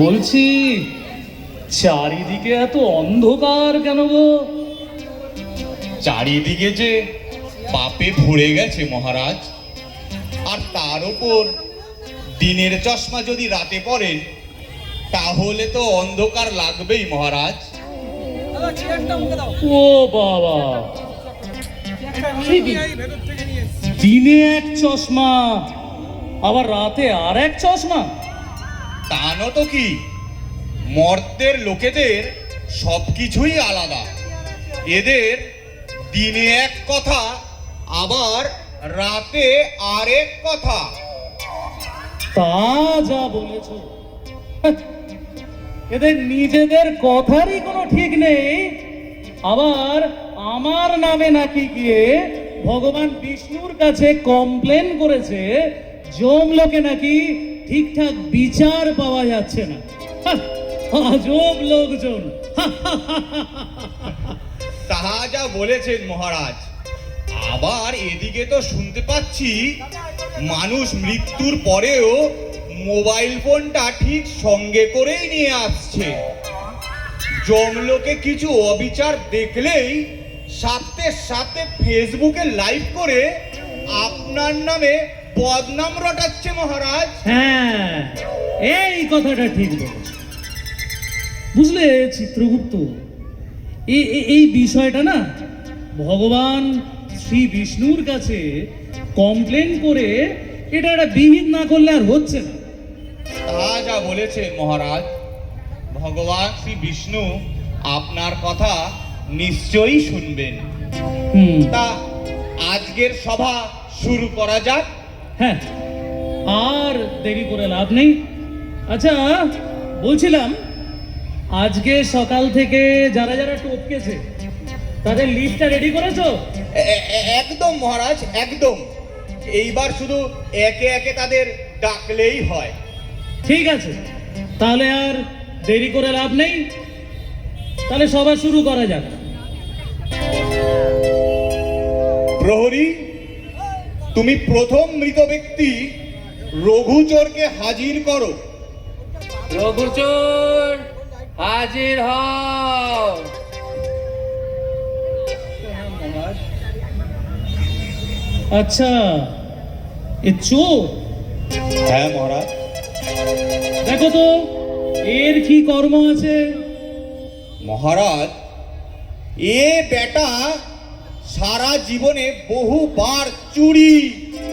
বলছি চারিদিকে এত অন্ধকার কেন গো? চারিদিকে যে পাপে ভরে গেছে মহারাজ, আর তার উপর দিনের চশমা যদি রাতে পড়েন তাহলে তো অন্ধকার লাগবেই মহারাজ। ও বাবা, দিনে এক চশমা আবার রাতে আর এক চশমা? তা তো কি, মর্তের লোকেদের সবকিছুই আলাদা। এদের দিনে এক কথা আবার রাতে আরেক কথা। তা যা বলেছ, এদের নিজেদের কথারই কোনো ঠিক নেই। আবার আমার নামে নাকি গিয়ে ভগবান বিষ্ণুর কাছে কমপ্লেন করেছে জমলোকে নাকি ঠিকঠাক বিচার পাওয়া যাচ্ছে না। আজব লোকজন। তাহা যা বলেছেন মহারাজ। আবার এদিকে তো শুনতে পাচ্ছি মানুষ মৃত্যুর পরেও মোবাইল ফোনটা ঠিক সঙ্গে করেই নিয়ে আসছে। জমলোকে কিছু অবিচার দেখলেই সাথে সাথে ফেসবুকে লাইভ করে আপনার নামে বদনাম রটাচ্ছে মহারাজ। হ্যাঁ, এই কথাটা ঠিক বলেছ। বুঝলে চিত্রগুপ্ত, এই বিষয়টা না ভগবান শ্রী বিষ্ণুর কাছে কমপ্লেন করে এটা একটা বিহিত না করলে আর হচ্ছে না। তা যা বলেছেন মহারাজ, ভগবান শ্রী বিষ্ণু আপনার কথা নিশ্চয়ই শুনবেন। তা আজকের সভা শুরু করা যাক। হ্যাঁ, আর দেরি করে লাভ নেই। আচ্ছা, বলছিলাম আজকে সকাল থেকে যারা যারা টপকেছে তাদের লিস্টটা রেডি করেছো? একদম মহারাজ, একদম। এইবার শুধু একে একে তাদের ডাকলেই হয়। ঠিক আছে, তাহলে আর দেরি করে লাভ নেই, তাহলে সভা শুরু করা যাক। প্রহরী, তুমি প্রথম মৃত ব্যক্তি রঘুচোরকে হাজির করো। রঘুচোর হাজির হও। আচ্ছা, এ চোর? হ্যাঁ মহারাজ। দেখো তো এর কি কর্ম আছে। মহারাজ, এ বেটা সারা জীবনে বহুবার চুরি,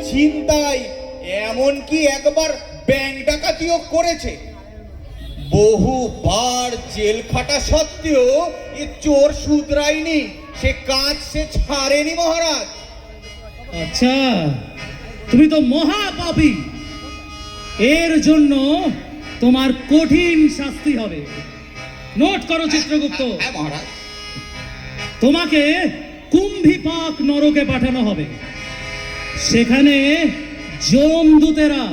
ছিনতাই, এমনকি একবার ব্যাংক ডাকাতিও করেছে। বহুবার জেল খাটা সত্ত্বেও এ চোর শুধরায়নি, সে কাজ সে ছাড়েনি মহারাজ। আচ্ছা, তুমি তো মহাপাপী। এর জন্য তোমার কঠিন শাস্তি হবে। নোট করো চিত্রগুপ্ত। হ্যাঁ মহারাজ। তোমাকে কুম্ভীপাক নরকে পাঠানো হবে। সেখানে যমদূতেরা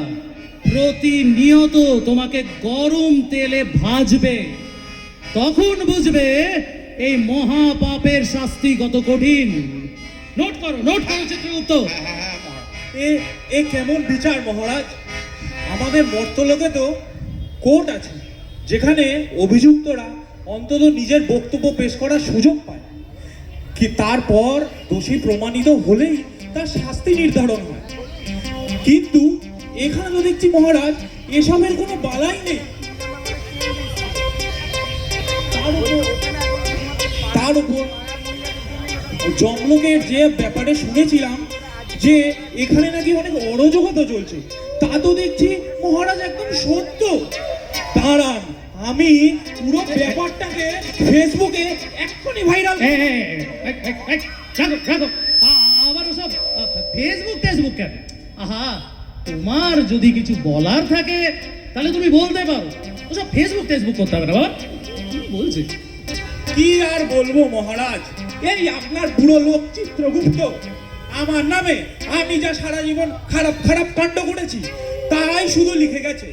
প্রতিনিয়ত তোমাকে গরম তেলে ভাজবে। তখন বুঝবে এই মহাপাপের শাস্তি কত কঠিন। নোট করো, নোট করো চিত্রগুপ্ত। এ কেমন বিচার মহারাজ? আমাদের মর্তলোকে তো কোর্ট আছে, যেখানে অভিযুক্তরা অন্তত নিজের বক্তব্য পেশ করার সুযোগ পায়, কি তারপর দোষী প্রমাণিত হলেই তার শাস্তি নির্ধারণ হয়। কিন্তু এখানে তো দেখছি মহারাজ এসবের কোনো বালাই নেই। তার উপর জমলোকের যে ব্যাপারে শুনেছিলাম যে এখানে নাকি অনেক অরাজকতা চলছে, তা তো দেখছি মহারাজ একদম সত্য। দাঁড়ান, আমি পুরো ব্যাপারটাকে ফেসবুকে এক্ষুনি ভাইরাল। আবার ওসব ফেসবুক কেন? আহা, তোমার যদি কিছু বলার থাকে তাহলে তুমি বলতে পারো। ওসব ফেসবুক করতে হবে না। বাবা বলছি কি আর বলবো মহারাজ, এই আপনার বুড়ো লোক চিত্রগুপ্ত আমার নামে আমি যা সারা জীবন খারাপ খারাপ কাণ্ড করেছি তাই শুধু লিখে গেছে।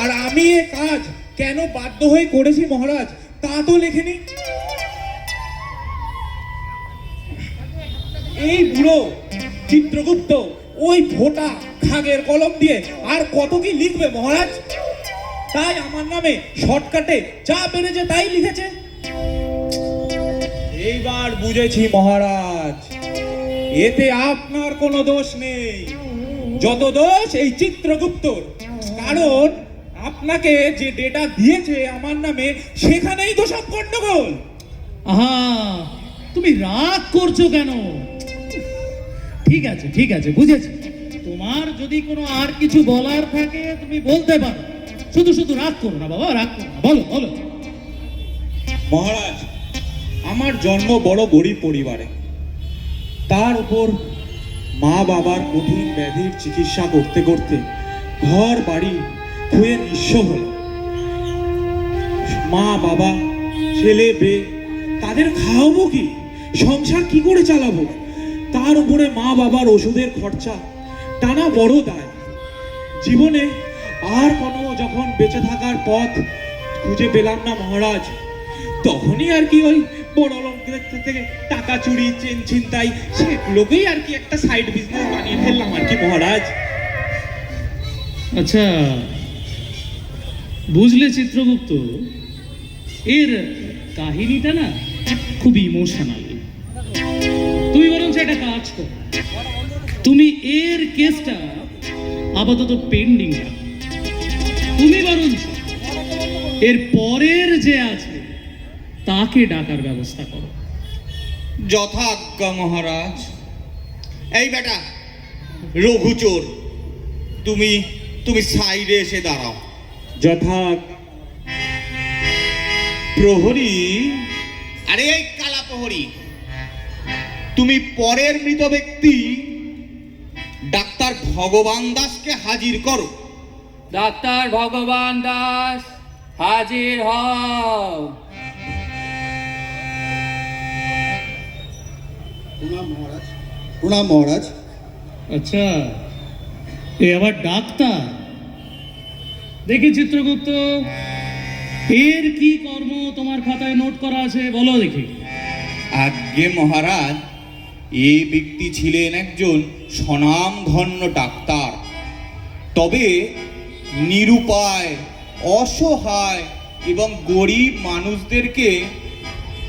আর আমি এ কাজ কেন বাধ্য হয়ে করেছি মহারাজ তা তো লেখেনি। এই বুড়ো চিত্রগুপ্ত ওই ফোঁটা খাগের কলম দিয়ে আর কত কি লিখবে মহারাজ? তাই আমার নামে শর্টকাটে যা পেরেছে তাই লিখেছে। এইবার বুঝেছি মহারাজ, এতে আপনার কোনো দোষ নেই, যত দোষ এই চিত্রগুপ্তর। কারণ আপনাকে যে ডেটা দিয়েছে আমার নামে সেখানেই তো সব গন্ডগোল। আহা, তুমি রাগ করছো কেন? ঠিক আছে বুঝেছি। তোমার যদি কোনো আর কিছু বলার থাকে তুমি বলতে পারো, শুধু শুধু রাগ করো না বাবা, রাগ করো না, বলো বলো। মহারাজ, আমার জন্ম বড় গরিব পরিবারে, তার উপর মা বাবার কঠিন ব্যাধির চিকিৎসা করতে করতে ঘর বাড়ি খুয়ে নিঃস্ব হল। মা বাবা ছেলে মেয়ে তাদের খাওয়াবো কি, সংসার কি করে চালাবো? তার উপরে মা বাবার ওষুধের খরচা টানা বড় দায়। জীবনে আর কোনো যখন বেঁচে থাকার পথ খুঁজে পেলাম না মহারাজ, তখনই আর কি ওই বড় লোকদের থেকে টাকা চুরি চেন ছিনতাই সেগুলোকেই আর কি একটা সাইড বিজনেস বানিয়ে ফেললাম আর কি মহারাজ। আচ্ছা, বুঝলে চিত্রগুপ্ত, এর কাহিনীটা না খুব ইমোশনাল। তুমি বরঞ্চ একটা কাজ করো, তুমি এর কেসটা আপাতত পেন্ডিং রাখো। তুমি বরঞ্চ এর পরের যে আছে তাকে ডাকার ব্যবস্থা করো। যথাজ্ঞা মহারাজ। এই বেটা রঘুচোর, তুমি তুমি সাইডে এসে দাঁড়াও। যথা প্রহরী, আরে এই কালা প্রহরী, তুমি পরের মৃত ব্যক্তি ডাক্তার ভগবান দাসকে হাজির করো। ডাক্তার ভগবান দাস, হাজির হও। প্রণাম মহারাজ। প্রণাম মহারাজ। আচ্ছা, এ আবার ডাক্তার? দেখি চিত্রগুপ্ত, এর কি কর্ম তোমার খাতায় নোট করা আছে, বলো দেখি। আজ্ঞে মহারাজ, এই ব্যক্তি ছিলেন একজন স্বনামধন্য ডাক্তার, তবে নিরুপায়, অসহায় এবং গরিব মানুষদেরকে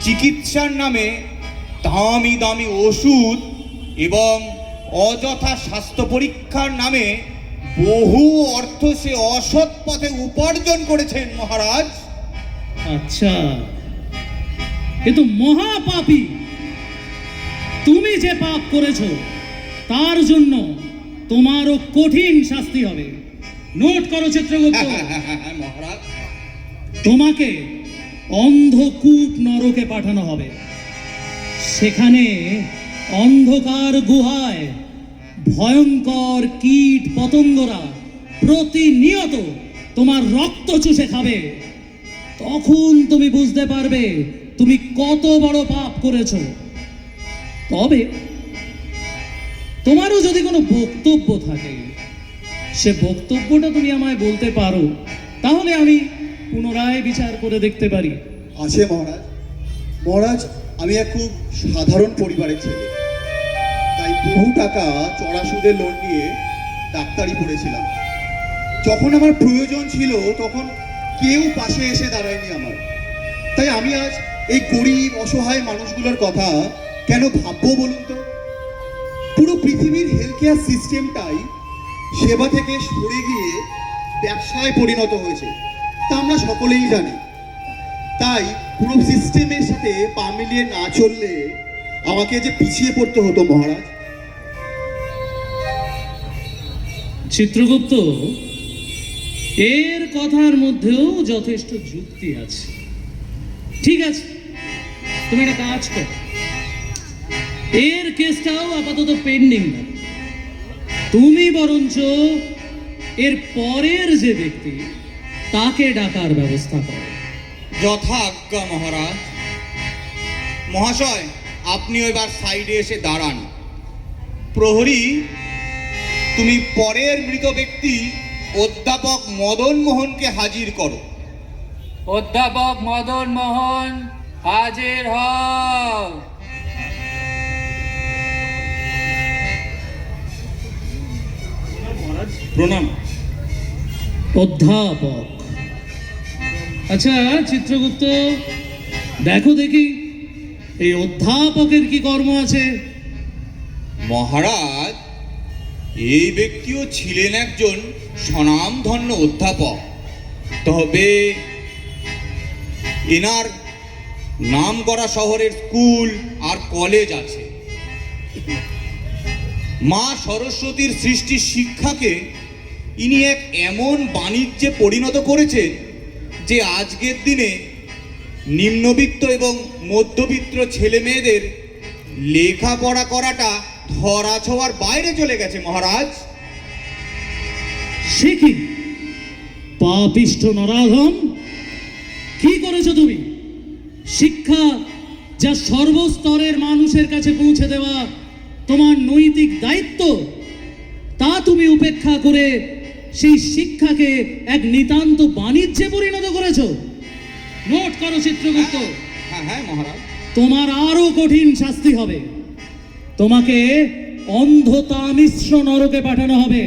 চিকিৎসার নামে দামি দামি ওষুধ এবং অযথা স্বাস্থ্য পরীক্ষার নামে বহু অর্থ সে অসৎ পথে উপার্জন করেছেন মহারাজ। আচ্ছা, এ তো মহাপাপী। তুমি যে পাপ করেছো তার জন্য তোমারও কঠিন শাস্তি হবে। নোট করো চিত্রগুপ্ত, মহারাজ, তোমাকে অন্ধকূপ নরকে পাঠানো হবে। সেখানে অন্ধকার গুহায় ভয়ঙ্কর কীট পতঙ্গরা প্রতিনিয়ত তোমার রক্ত চুষে খাবে। তখন তুমি বুঝতে পারবে তুমি কত বড় পাপ করেছো। তবে তোমারও যদি কোনো বক্তব্য থাকে, সে বক্তব্যটা তুমি আমায় বলতে পারো, তাহলে আমি পুনরায় বিচার করে দেখতে পারি। আছে মহারাজ। মহারাজ, আমি এক খুব সাধারণ পরিবারের ছেলে, তাই বহু টাকা চড়া সুদের লোন নিয়ে ডাক্তারি পড়েছিলাম। যখন আমার প্রয়োজন ছিল তখন কেউ পাশে এসে দাঁড়ায়নি আমার। তাই আমি আজ এই গরিব অসহায় মানুষগুলোর কথা কেন ভাববো বলুন তো? পুরো পৃথিবীর হেলথ কেয়ার সিস্টেমটাই সেবা থেকে সরে গিয়ে ব্যবসায় পরিণত হয়েছে, তা আমরা সকলেই জানি। তাই পুরো সিস্টেমের সাথে পা মিলিয়ে না চললে আমাকে যে পিছিয়ে পড়তে হতো মহারাজ। চিত্রগুপ্ত, এর কথার মধ্যেও যথেষ্ট যুক্তি আছে। ঠিক আছে, তুমি একটা কাজ করো, এর কেসটাও আপাতত পেন্ডিং রাখো। তুমি বরঞ্চ এর পরের যে ব্যক্তি তাকে ডাকার ব্যবস্থা করো। যথাজ্ঞা মহারাজ। মহাশয়, আপনি এবার সাইডে এসে দাঁড়ান। প্রহরী, তুমি পরের মৃত ব্যক্তি অধ্যাপক মদন মোহনকে হাজির করো। অধ্যাপক মদন মোহন, হাজির হও। প্রণাম। অধ্যাপক, আচ্ছা চিত্রগুপ্ত, দেখো দেখি এই অধ্যাপকের কি কর্ম আছে। মহারাজ, এই ব্যক্তিও ছিলেন একজন স্বনামধন্য অধ্যাপক, তবে এনার নামকরা শহরের স্কুল আর কলেজ আছে। মা সরস্বতীর সৃষ্টি শিক্ষাকে ইনি এক এমন বাণিজ্যে পরিণত করেছেন যে আজকের দিনে নিম্নবিত্ত এবং মধ্যবিত্ত ছেলে মেয়েদের লেখাপড়া করাটা ধরা ছোঁয়ার বাইরে চলে গেছে মহারাজ। সে কি পাপিষ্ঠ নরাধম, কি করেছো তুমি? শিক্ষা যা সর্বস্তরের মানুষের কাছে পৌঁছে দেওয়া তোমার নৈতিক দায়িত্ব, তা তুমি উপেক্ষা করে সেই শিক্ষাকে এক নিতান্ত বাণিজ্যে পরিণত করেছো। নোট করো চিত্রগুপ্ত, হ্যাঁ হ্যাঁ মহারাজ। তোমার আরো কঠিন শাস্তি হবে। তোমাকে অন্ধতা মিশ্র নরকে পাঠানো হবে।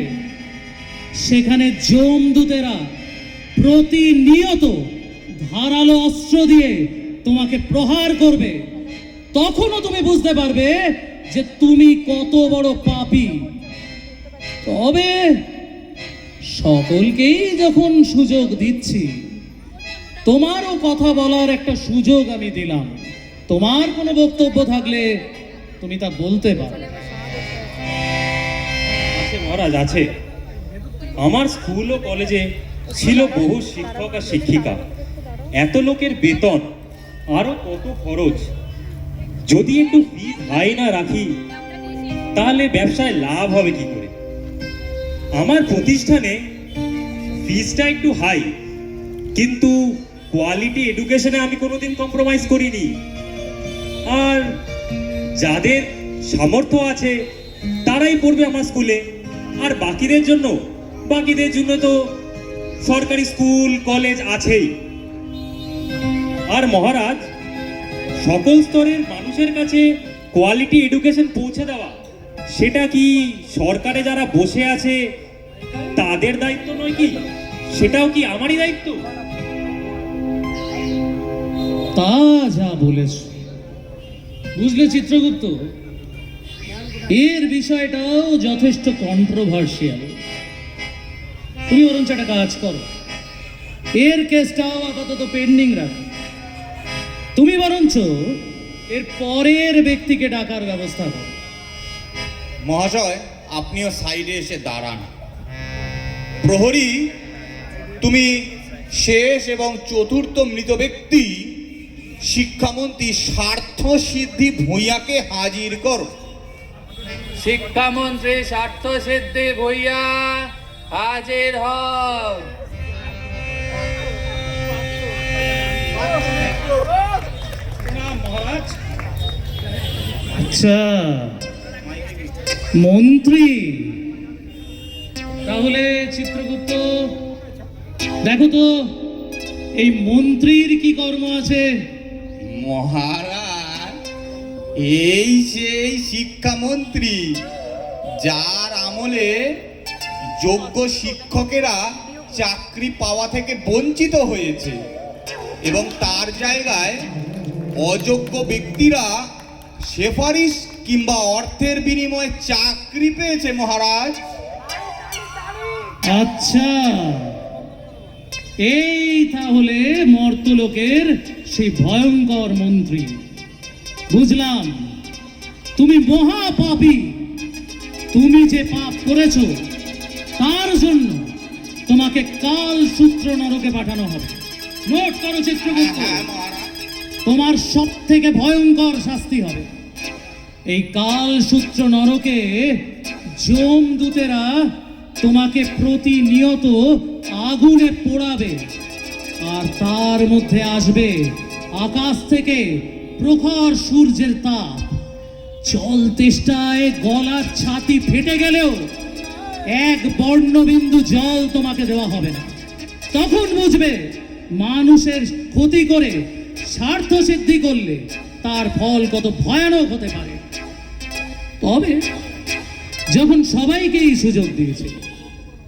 সেখানে যমদূতেরা প্রতিনিয়ত ধারালো অস্ত্র দিয়ে তোমাকে প্রহার করবে। তখনও তুমি বুঝতে পারবে যে তুমি কত বড় পাপী। তবে সকলকেই যখন সুযোগ দিচ্ছি, তোমারও কথা বলার একটা সুযোগ আমি দিলাম। তোমার কোনো বক্তব্য থাকলে তুমি তা বলতে পারো। আছে মহারাজ, আছে। আমার স্কুল ও কলেজে ছিল বহু শিক্ষক আর শিক্ষিকা। এত লোকের বেতন, আরো কত খরচ। যদি একটু ফিস হাই না রাখি তাহলে ব্যবসায় লাভ হবে কি করে? আমার প্রতিষ্ঠানে ফিসটা একটু হাই, কিন্তু কোয়ালিটি এডুকেশনে আমি কোনোদিন কম্প্রোমাইজ করিনি। আর যাদের সামর্থ্য আছে তারাই পড়বে আমার স্কুলে, আর বাকিদের জন্য তো সরকারি স্কুল কলেজ আছেই। আর মহারাজ, সকল স্তরের মানুষের কাছে কোয়ালিটি এডুকেশন পৌঁছে দেওয়া, সেটা কি সরকারে যারা বসে আছে তাদের দায়িত্ব নয় কি? সেটাও কি আমারই দায়িত্ব? তা যা বলেছ, বুঝলে চিত্রগুপ্ত, এর বিষয়টাও যথেষ্ট কন্ট্রোভার্সিয়াল। তুমি বরঞ্চ একটা কাজ করো, এর কেসটাও আপাতত পেন্ডিং রাখো। তুমি বরঞ্চ এর পরের ব্যক্তিকে ডাকার ব্যবস্থা করো। মহাশয়, আপনিও সাইডে এসে দাঁড়ান। প্রহরী, তুমি শেষ এবং চতুর্থ মৃত ব্যক্তি শিক্ষামন্ত্রী স্বার্থ সিদ্ধি ভূঁইয়াকে হাজির করো। শিক্ষামন্ত্রী স্বার্থ সিদ্ধি ভূঁইয়া হাজির হও। মহারাজ, আচ্ছা, মন্ত্রী। তাহলে চিত্রগুপ্ত, দেখো তো এই মন্ত্রীর কি কর্ম আছে। মহারাজ, এই সেই শিক্ষামন্ত্রী যার আমলে যোগ্য শিক্ষকেরা চাকরি পাওয়া থেকে বঞ্চিত হয়েছে এবং তার জায়গায় অযোগ্য ব্যক্তিরা সেফারিশ কিংবা অর্থের বিনিময়ে চাকরি পেয়েছে মহারাজ। আচ্ছা, এই তাহলে মর্তলোকের সেই ভয়ঙ্কর মন্ত্রী। বুঝলাম, তুমি মহাপাপী। তুমি যে পাপ করেছো তার জন্য তোমাকে কাল সূত্র নরকে পাঠানো হবে। নোট করো চিত্রগুপ্ত, হ্যাঁ মহারাজ। তোমার সব থেকে ভয়ঙ্কর শাস্তি হবে। এই কাল সূত্র নরকে যমদূতেরা তোমাকে প্রতিনিয়ত আগুনে পোড়াবে, আর তার মধ্যে আসবে আকাশ থেকে প্রখর সূর্যের তাপ। জল তেষ্টায় গলার ছাতি ফেটে গেলেও এক বর্ণবিন্দু জল তোমাকে দেওয়া হবে না। তখন বুঝবে মানুষের ক্ষতি করে স্বার্থ সিদ্ধি করলে তার ফল কত ভয়ানক হতে পারে। তবে যখন সবাইকেই সুযোগ দিয়েছে,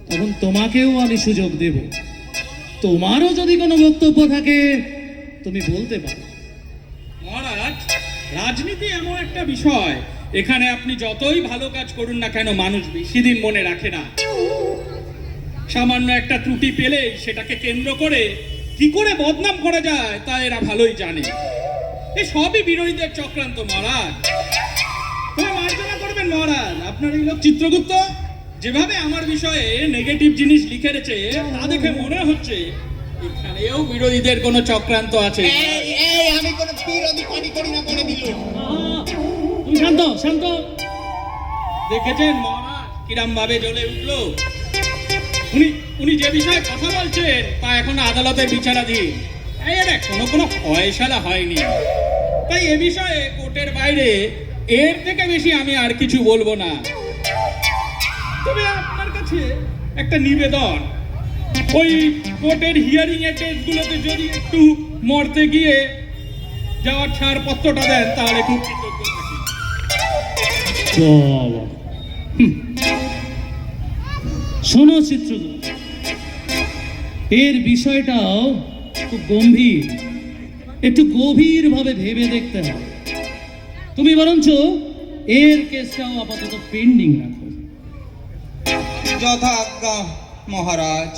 তখন তোমাকেও আমি সুযোগ দেব। তোমারও যদি কোনো বক্তব্য থাকে তুমি বলতে পারো। মহারাজ, রাজনীতি এমন একটা বিষয়, এখানে আপনি যতই ভালো কাজ করুন না কেন মানুষ বেশি দিন মনে রাখে না। সামান্য একটা ত্রুটি পেলে সেটাকে কেন্দ্র করে কি করে বদনাম করা যায় তা এরা ভালোই জানে। এই সবই বিরোধীদের চক্রান্ত মহারাজ। তবে মার্জনা করবেন মহারাজ, আপনার এই লোক চিত্রগুপ্ত যেভাবে আমার বিষয়ে নেগেটিভ জিনিস লিখে রেখেছে তা দেখে মনে হচ্ছে এখানেও বিরোধীদের কোনো চক্রান্ত আছে। আমি কোনো বিরোধী পানি করি না বলে দিল। তুমি শান্ত শান্ত। দেখেছেন মহারাজ কিরাম ভাবে জ্বলে উঠলো। উনি যে বিষয়ে কথা বলছেন তা এখন আদালতে বিচারাধীন। এর কোনো ফয়সালা হয়নি, তাই এ বিষয়ে কোর্টের বাইরে এর থেকে বেশি আমি আর কিছু বলবো না। তবে আপনার কাছে একটা নিবেদন, ওই কোর্টের হিয়ারিং এর ডেটগুলোতে যদি একটু মরতে গিয়ে যাওয়ার ছাড়পত্রটা দেন তাহলে খুব কৃতজ্ঞ থাকি। বাবা, শোনো চিত্রগুপ্ত, এর বিষয়টাও খুব গম্ভীর, একটু গভীরভাবে ভেবে দেখতে হবে। তুমি বরঞ্চ এর কেসটাও আপাতত পেন্ডিং রাখো। যথাজ্ঞা মহারাজ।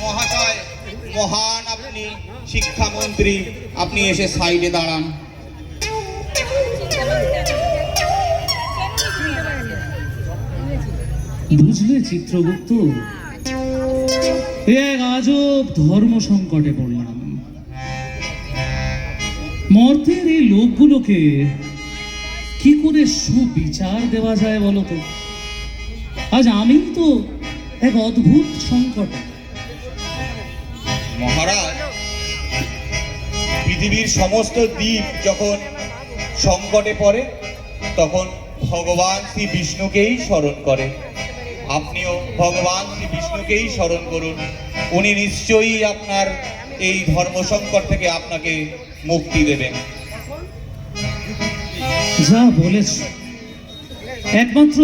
মহাশয়, মহান আপনি শিক্ষামন্ত্রী, আপনি এসে সাইডে দাঁড়ান। বুঝলে চিত্রগুপ্ত, এক আজব ধর্ম সংকটে পড়লাম। মর্তের এই লোকগুলোকে কি করে সুবিচার দেওয়া যায় বলো তো? আজ আমি তো এক অদ্ভুত সংকটে। মহারাজ, পৃথিবীর সমস্ত দ্বীপ যখন সংকটে পড়ে তখন ভগবান শ্রী বিষ্ণুকেই স্মরণ করে। আপনিও ভগবান শ্রী বিষ্ণুকেই স্মরণ করুন, উনি নিশ্চয়ই আপনার এই ধর্ম সংকট থেকে আপনাকে মুক্তি দেবেন। যা বলেছ, একমাত্র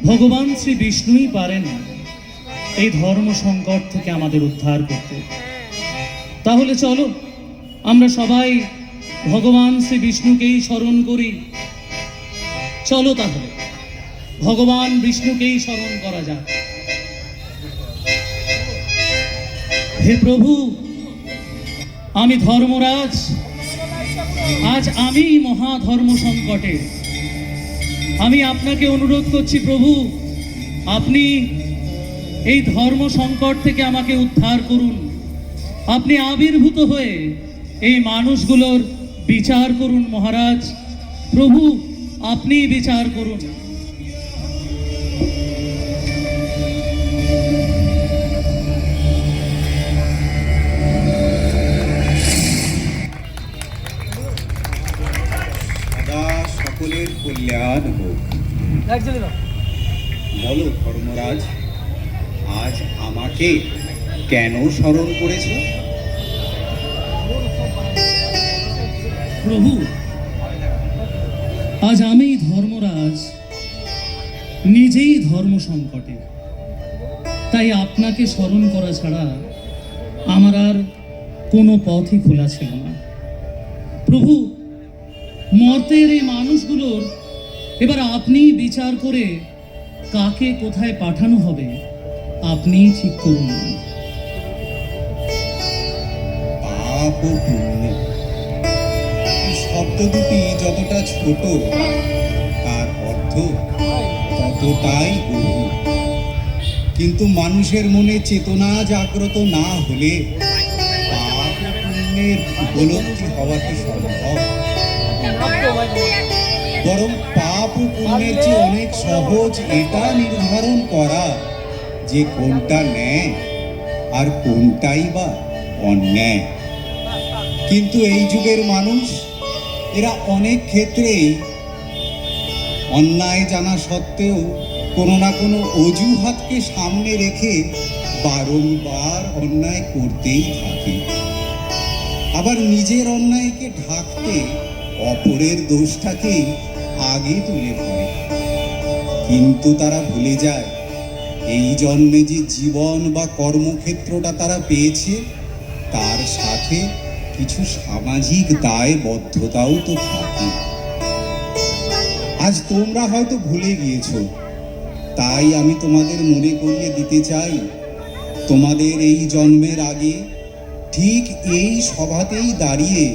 ভগবান শ্রী বিষ্ণুই পারেন এই ধর্ম সংকট থেকে আমাদের উদ্ধার করতে। তাহলে চলো আমরা সবাই ভগবান শ্রী বিষ্ণুকেই স্মরণ করি। চলো তাহলে ভগবান বিষ্ণুকেই স্মরণ করা যাক। হে প্রভু, আমি ধর্মরাজ, আজ আমি মহাধর্ম সংকটে। আমি আপনাকে অনুরোধ করছি প্রভু, আপনি এই ধর্ম সংকট থেকে আমাকে উদ্ধার করুন। আপনি আবির্ভূত হয়ে এই মানুষগুলোর বিচার করুন মহারাজ। প্রভু, আপনি বিচার করুন। সকলের কল্যাণ হোক। বলো ধর্মরাজ, আজ আমাকে কেন স্মরণ করেছ? প্রভু, আজ আমি ধর্মরাজ নিজেই ধর্ম সংকটে, তাই আপনাকে স্মরণ করা ছাড়া আমার আর কোনো পথই খোলা ছিল না। প্রভু, মর্তের এই মানুষগুলোর এবার আপনিই বিচার করে কাকে কোথায় পাঠানো হবে আপনিই ঠিক করুন। পাপ ও পুণ্য এই শব্দ দুটি যতটা ছোট তার অর্থ ততটাই গভীর। কিন্তু মানুষের মনে চেতনা জাগ্রত না হলে পাপ ও পুণ্যের উপলব্ধি হওয়া কি সম্ভব? বরং পাপ ও পুণ্যের চেয়ে অনেক সহজ এটা নির্ধারণ করা যে কোনটা ন্যায় আর কোনটাই বা অন্যায়। কিন্তু এই যুগের মানুষ এরা অনেক ক্ষেত্রেই অন্যায় জানা সত্ত্বেও কোনো না কোনো অজুহাতকে সামনে রেখে বারংবার অন্যায় করতেই থাকে। আবার নিজের অন্যায়কে ঢাকতে অপরের দোষটাকেই আগে তুলে ধরে। কিন্তু তারা ভুলে যায় এই জন্মে যে জীবন বা কর্মক্ষেত্রটা তারা পেয়েছে তার সাথে কিছু সামাজিক দায়বদ্ধতাও তো থাকে। আজ তোমরা হয়তো ভুলে গিয়েছো, তাই আমি তোমাদের মনে করিয়ে দিতে চাই, তোমাদের এই জন্মের আগে ঠিক এই সভাতেই দাঁড়িয়ে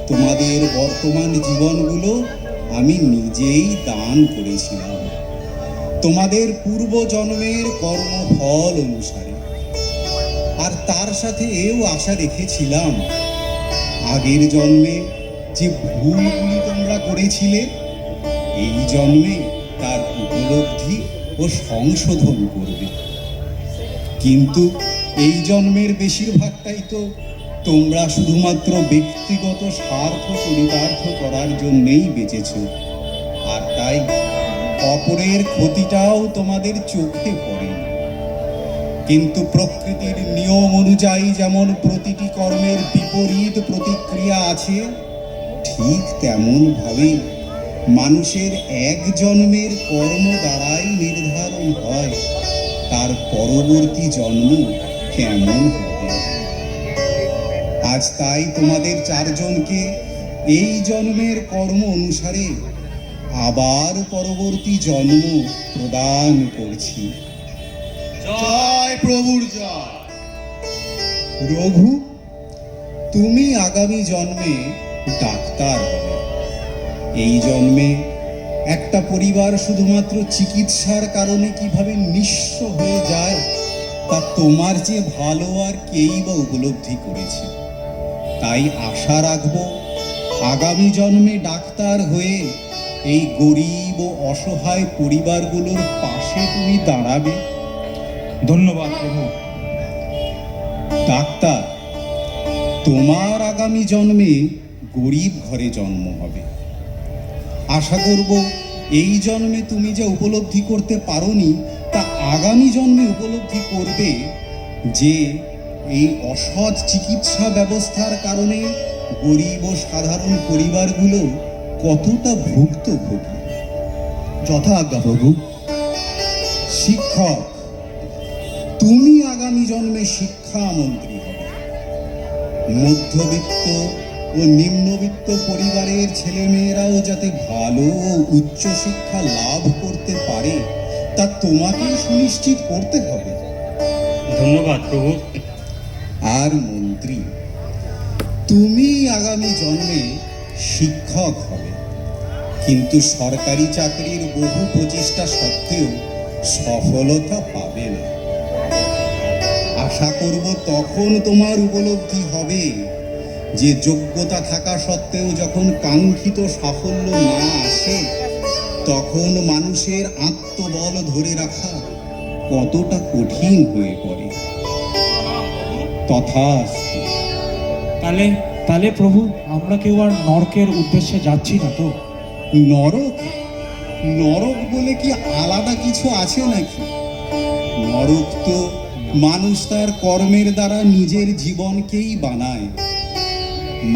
তোমাদের বর্তমান জীবনগুলো আমি নিজেই দান করেছিলাম তোমাদের পূর্ব জন্মের কর্মফল অনুসারে। আর তার সাথে এও আশা রেখেছিলাম, আগের জন্মে যে ভুলগুলি তোমরা করেছিলে এই জন্মে তার উপলব্ধি ও সংশোধন করবে। কিন্তু এই জন্মের বেশিরভাগটাই তো তোমরা শুধুমাত্র ব্যক্তিগত স্বার্থ চরিতার্থ করার জন্যেই বেঁচেছ, আর তাই অপরের ক্ষতিটাও তোমাদের চোখে পড়ে। কিন্তু প্রকৃতির নিয়ম অনুযায়ী যেমন প্রতিটি কর্মের বিপরীত প্রতিক্রিয়া আছে, ঠিক তেমন ভাবে মানুষের এক জন্মের কর্ম দ্বারাই নির্ধারণ হয় তার পরবর্তী জন্ম কেমন হবে। আজ তাই তোমাদের চারজনকে এই জন্মের কর্ম অনুসারে আবার পরবর্তী জন্ম প্রদান করছি। জয় প্রভুর জয়। রঘু, তুমি আগামী জন্মে ডাক্তার হবে। এই জন্মে একটা পরিবার শুধুমাত্র চিকিৎসার কারণে কিভাবে নিঃস্ব হয়ে যায় তা তোমার যে ভালো আর কেই বা উপলব্ধি করেছে। তাই আশা রাখবো আগামী জন্মে ডাক্তার হয়ে এই গরিব ও অসহায় পরিবারগুলোর পাশে তুমি দাঁড়াবে। ধন্যবাদ প্রভু। ডাক্তার, তোমার আগামী জন্মে গরিব ঘরে জন্ম হবে। আশা করব এই জন্মে তুমি যা উপলব্ধি করতে পারোনি তা আগামী জন্মে উপলব্ধি করবে, যে এই অসৎ চিকিৎসা ব্যবস্থার কারণে গরিব ও সাধারণ পরিবারগুলো কতটা ভুক্তভোগী। যথা আজ্ঞা প্রভু। শিক্ষক, তুমি আগামী জন্মে শিক্ষামন্ত্রী হবে। মধ্যবিত্ত ও নিম্নবিত্ত পরিবারের ছেলেমেয়েরাও যাতে ভালো ও উচ্চ শিক্ষা লাভ করতে পারে তা তোমাকেই সুনিশ্চিত করতে হবে। ধন্যবাদ প্রভু। আর মন্ত্রী, তুমি আগামী জন্মে শিক্ষক হবে, কিন্তু সরকারি চাকরির বহু প্রচেষ্টা সত্ত্বেও সফলতা পাবে না। আশা করব তখন তোমার উপলব্ধি হবে যে যোগ্যতা থাকা সত্ত্বেও যখন কাঙ্ক্ষিত সাফল্য না আসে তখন মানুষের আত্মবল ধরে রাখা কতটা কঠিন হয়ে পড়ে। তথাস্তু। তাহলে তাহলে প্রভু আমরা কেউ আর নরকের উদ্দেশ্যে যাচ্ছি না তো? নরক? নরক বলে কি আলাদা কিছু আছে নাকি? নরক তো মানুষ তার কর্মের দ্বারা নিজের জীবনকেই বানায়।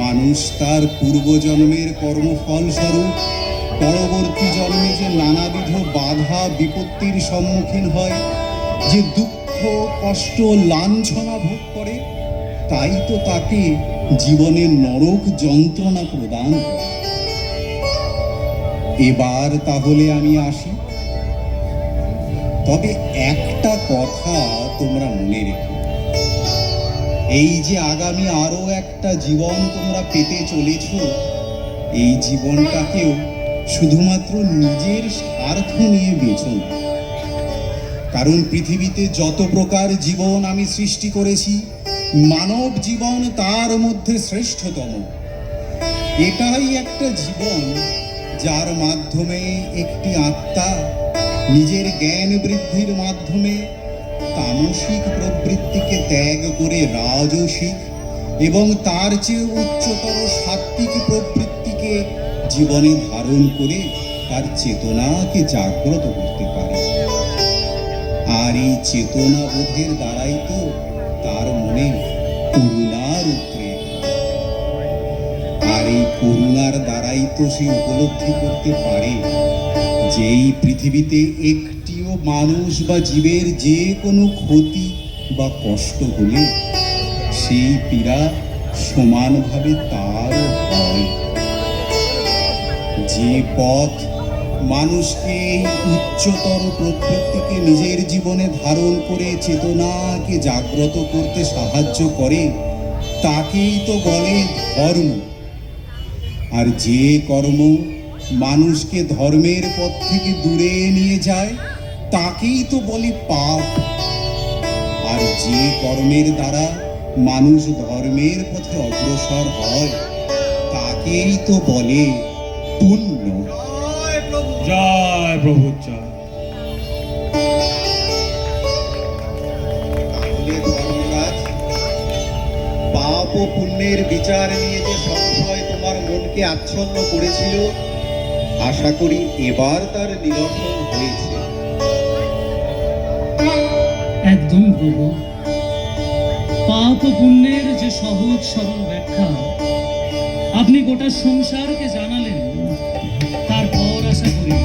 মানুষ তার পূর্বজন্মের কর্মফল স্বরূপ পরবর্তী জন্মে যে নানাবিধ বাধা বিপত্তির সম্মুখীন হয়, যে দুঃখ কষ্ট লাঞ্ছনা ভোগ করে, তাই তো তাকে জীবনের নরক যন্ত্রণা প্রদান করে। এবার তাহলে আমি আসি। তবে একটা কথা তোমরা মনে রেখো, এই যে আগামী আরো একটা জীবন তোমরা পেতে চলেছ, এই জীবনটাকেও শুধুমাত্র নিজের স্বার্থ নিয়ে বেছো না। কারণ পৃথিবীতে যত প্রকার জীবন আমি সৃষ্টি করেছি, মানব জীবন তার মধ্যে শ্রেষ্ঠতম। এটাই একটা জীবন যার মাধ্যমে একটি আত্মা নিজের জ্ঞান বৃদ্ধির মাধ্যমে তামসিক প্রবৃত্তিকে ত্যাগ করে রাজসিক এবং তার চেয়ে উচ্চতর সাত্ত্বিক প্রবৃত্তিকে জীবনে ধারণ করে তার চেতনাকে জাগ্রত করতে পারে। আর এই চেতনা বোধের দ্বারাই তো তার মনে করুণার উদ্রেক হয়। আর এই করুণার দ্বারাই তো সে উপলব্ধি করতে পারে যে এই পৃথিবীতে একটিও মানুষ বা জীবের যে কোনো ক্ষতি বা কষ্ট হলে সেই পীড়া সমানভাবে তার হয়। যে পথ মানুষকে এই উচ্চতর প্রবৃত্তিকে নিজের জীবনে ধারণ করে চেতনাকে জাগ্রত করতে সাহায্য করে তাকেই তো বলে ধর্ম। আর যে কর্ম মানুষকে ধর্মের পথ থেকে দূরে নিয়ে যায় তাকেই তো বলে পাপ। আর যে কর্মের দ্বারা মানুষ ধর্মের পথে অগ্রসর হয় তাকেই তো বলে পুণ্য। জয় প্রভু জয়। তাহলে ধর্মরাজ, পাপ ও পুণ্যের বিচার নিয়ে যে সংশয় তোমার মনকে আচ্ছন্ন করেছিল, আশা করি এবার তার নিরসন হয়েছে। একদম প্রভু, পাপ ও পুণ্যের যে সহজ সরল ব্যাখ্যা আপনি গোটা সংসারকে জানালেন, তারপর আশা করি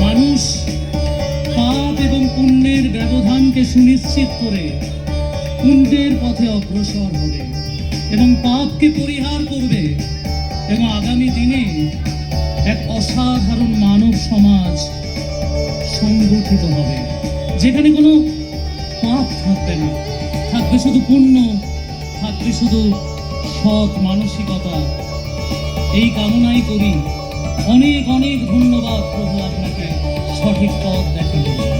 মানুষ পাপ এবং পুণ্যের ব্যবধানকে সুনিশ্চিত করে পুণ্যের পথে অগ্রসর হবে এবং পাপকে পরিহার করবে এবং আগামী দিনে এক অসাধারণ মানব সমাজ সংগঠিত হবে, যেখানে কোনো পাপ থাকবে না, থাকবে শুধু পুণ্য, থাকবে শুধু সৎ মানসিকতা। এই কামনাই করি। অনেক অনেক ধন্যবাদ প্রভু আপনাকে সঠিক পথ দেখানোর জন্য।